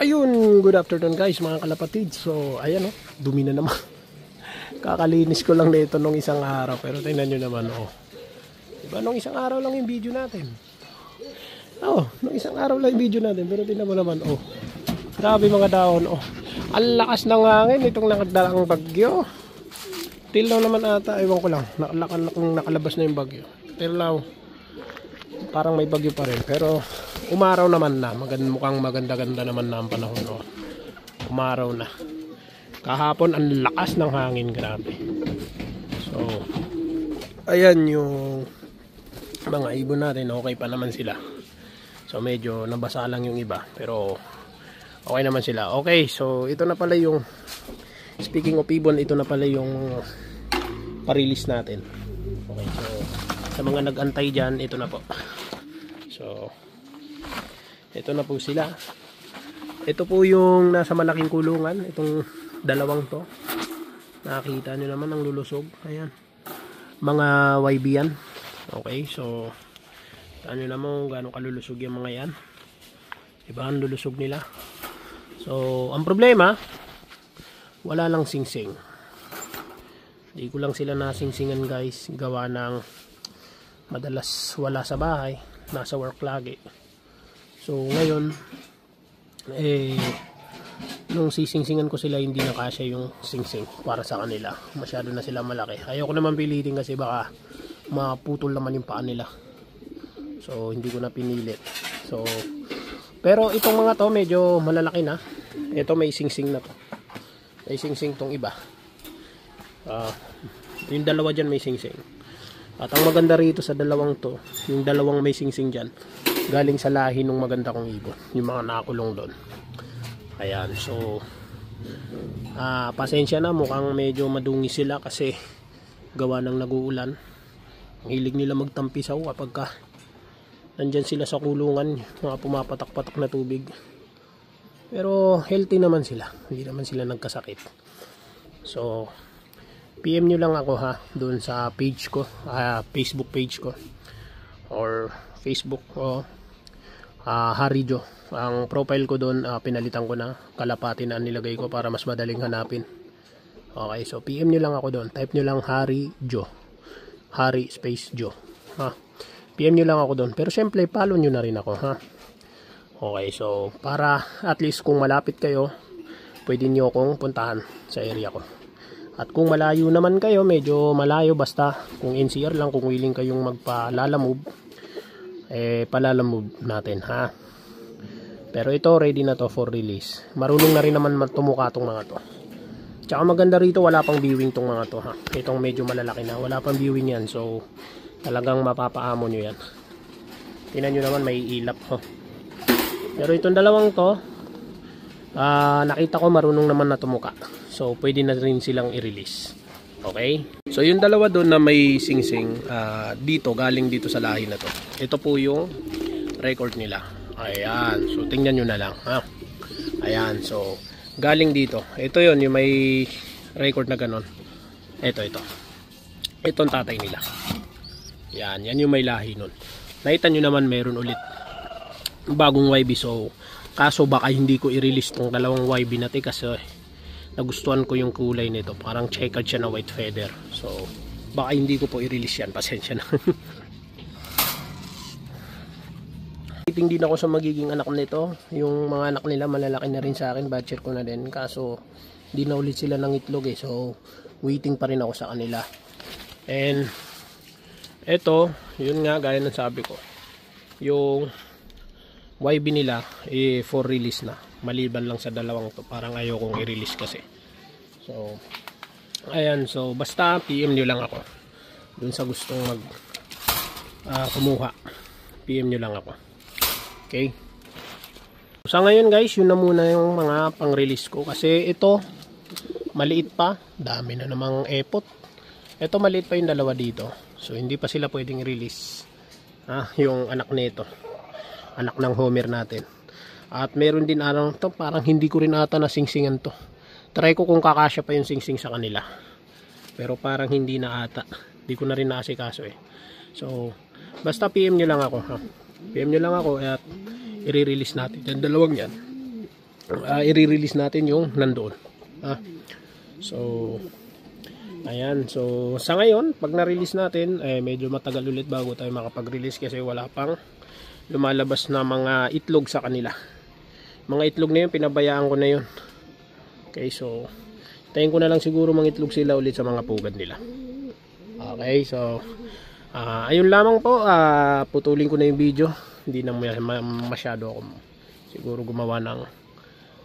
Ayun, good afternoon guys mga kalapatid. So ayan oh, dumi na naman. Kakalinis ko lang nito nung isang araw. Pero tingnan nyo naman oh. Diba nung isang araw lang yung video natin. Oh, nung isang araw lang yung video natin. Pero tingnan mo naman oh. Grabe mga daon oh. Ang lakas ng hangin itong nakadaang bagyo. Till now naman ata, ewan ko lang. Nakalabas na yung bagyo. Pero lang, parang may bagyo pa rin. Pero umaraw naman na. Mukhang maganda-ganda naman na ang panahon. Oh. Umaraw na. Kahapon ang lakas ng hangin. Grabe. So, ayan yung mga ibon natin. Okay pa naman sila. So, medyo nabasa lang yung iba. Pero, okay naman sila. Okay, so ito na pala yung, speaking of ibon, ito na pala yung pa-release natin. Okay, so sa mga nag-antay dyan, ito na po. So, ito na po sila. Ito po yung nasa malaking kulungan. Itong dalawang to. Nakakita nyo naman ang lulusog. Ayan. Mga YB yan. Okay, so ano naman gano'ng kalulusog yung mga yan. Iba ang lulusog nila. So, ang problema, wala lang singsing. Di ko lang sila nasingsingan guys. Gawa ng madalas wala sa bahay. Nasa work lagi. So, ngayon, nung sisingsingan ko sila, hindi na kasya yung singsing para sa kanila. Masyado na sila malaki. Ayoko naman pilitin kasi baka maputol naman yung paa nila. So, hindi ko na pinilit. So, pero itong mga to, medyo malalaki na. Ito may singsing na to. May singsing tong iba. Yung dalawa dyan may singsing. At ang maganda rito sa dalawang to, yung dalawang may singsing dyan, galing sa lahi ng maganda kong ibon. Yung mga nakakulong doon. Ayan, so pasensya na, mukhang medyo madungi sila kasi gawa ng nag-uulan. Ang hilig nila magtampisaw kapag nandyan sila sa kulungan, mga pumapatak-patak na tubig. Pero healthy naman sila, hindi naman sila nagkasakit. So PM nyo lang ako ha, doon sa page ko, Facebook page ko or Facebook ko, Harijo. Ang profile ko doon, pinalitan ko na, kalapati na nilagay ko para mas madaling hanapin. Okay, so PM nyo lang ako doon, type nyo lang Harijo, Hari space Jo ha. PM nyo lang ako doon, pero syempre follow nyo na rin ako ha. Okay, so para at least kung malapit kayo, pwede nyo akong puntahan sa area ko. At kung malayo naman kayo, medyo malayo, basta kung NCR lang, kung willing kayong magpa-lalamove, palalamove natin ha. Pero ito ready na to for release. Marunong na rin naman tumuka tong mga to. Tsaka maganda rito, wala pang viewing tong mga to ha. Itong medyo malalaki na, wala pang viewing yan. So talagang mapapaamo nyo yan. Tingnan nyo naman, may ilap ho. Pero itong dalawang to, nakita ko marunong naman na tumuka. So pwede na rin silang i-release. Okay? So yung dalawa doon na may singsing, dito, galing dito sa lahi na to. Ito po yung record nila. Ayan. So tingnan nyo na lang ha. Ayan. So galing dito. Ito yon yung may record na ganon. Ito. Itong tatay nila. Yan yung may lahi nun. Nakita nyo naman mayroon ulit bagong YB. So kaso baka hindi ko i-release tong dalawang YB natin kasi nagustuhan ko yung kulay nito. Parang checkered siya na white feather. So baka hindi ko po i-release yan. Pasensya na. Waiting din ako sa magiging anak nito. Yung mga anak nila malalaki na rin sa akin. Batcher ko na din. Kaso hindi na ulit sila ng itlog eh. So waiting pa rin ako sa kanila. And eto, yun nga gaya ng sabi ko. Yung YB nila for release na. Maliban lang sa dalawang to. Parang ayaw kong i-release kasi. So ayan, so basta PM nyo lang ako. Dun sa gustong kumuha, PM nyo lang ako. Okay. Sa ngayon guys, yun na muna yung mga pang-release ko. Kasi ito, maliit pa. Dami na namang epot. Ito maliit pa yung dalawa dito. So hindi pa sila pwedeng release. Yung anak nito. Anak ng Homer natin. At meron din to, parang hindi ko rin ata na singsingan to. Try ko kung kakasya pa yung singsing sa kanila. Pero parang hindi na ata. Hindi ko na rin naasikaso eh. So basta PM nyo lang ako ha. PM nyo lang ako at i-release natin yung dalawang yan. i-release natin yung nandoon. So ayan, so sa ngayon pag na-release natin medyo matagal ulit bago tayo makapag-release kasi wala pang lumalabas na mga itlog sa kanila. Mga itlog na yun, pinabayaan ko na yun. Okay, so tayin ko na lang siguro mga itlog sila ulit sa mga pugad nila. Okay, so ayun lamang po, putulin ko na yung video. Hindi na masyado ako siguro gumawa ng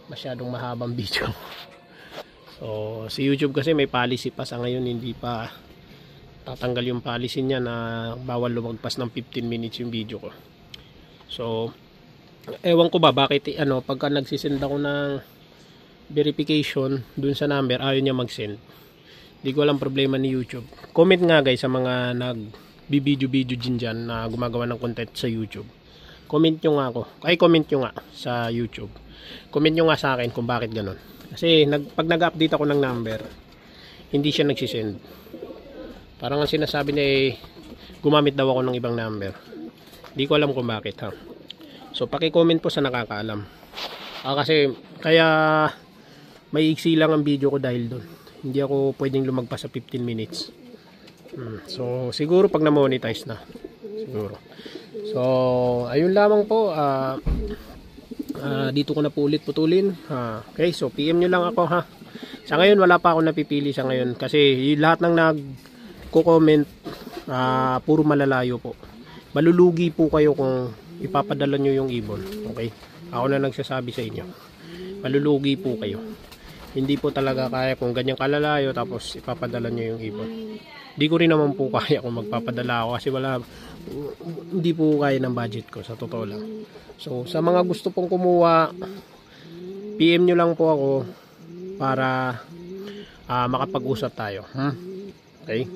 masyadong mahabang video. So si YouTube kasi may policy pa sa ngayon, hindi pa tatanggal yung policy niya na bawal lumagpas ng 15 minutes yung video ko. So ewan ko ba bakit pagka nagsisend ako ng verification dun sa number ayaw niya mag-send. Hindi ko alam problema ni YouTube. Comment nga guys sa mga nag-video dyan na gumagawa ng content sa YouTube. Comment nyo nga ako. Comment nyo nga sa YouTube. Comment nyo nga sa akin kung bakit ganun. Kasi pag nag-update ako ng number, hindi siya nagsisend. Parang ang sinasabi niya gumamit daw ako ng ibang number. Hindi ko alam kung bakit ha. So paki-comment po sa nakakaalam. Kasi kaya may iksi lang ang video ko dahil doon. Hindi ako pwedeng lumagpas sa 15 minutes. So siguro pag na-monetize na. Siguro. So ayun lamang po. Dito ko na po ulit putulin. Okay, so PM nyo lang ako ha. Sa ngayon wala pa ako napipili sa ngayon kasi lahat ng nagko-comment puro malalayo po. Malulugi po kayo kung ipapadala nyo yung ibon. Okay? Ako na nagsasabi sa inyo. Malulugi po kayo. Hindi po talaga kaya kung ganyan kalalayo tapos ipapadala nyo yung ibon. Hindi ko rin naman po kaya kung magpapadala ako kasi hindi po kaya ng budget ko sa totoo lang. So sa mga gusto pong kumuha, PM nyo lang po ako para makapag-usap tayo. Okay?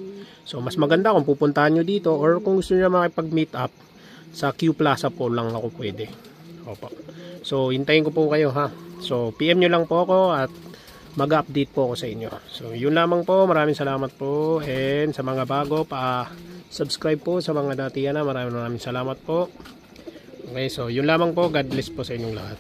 So mas maganda kung pupuntahan nyo dito or kung gusto nyo makipag-meet up sa Q Plaza po lang ako pwede. Opo. So hintayin ko po kayo ha. So PM nyo lang po ako at mag-update po ako sa inyo. So yun lamang po. Maraming salamat po. And sa mga bago subscribe po, sa mga dati na maraming salamat po. Okay, so yun lamang po. God bless po sa inyong lahat.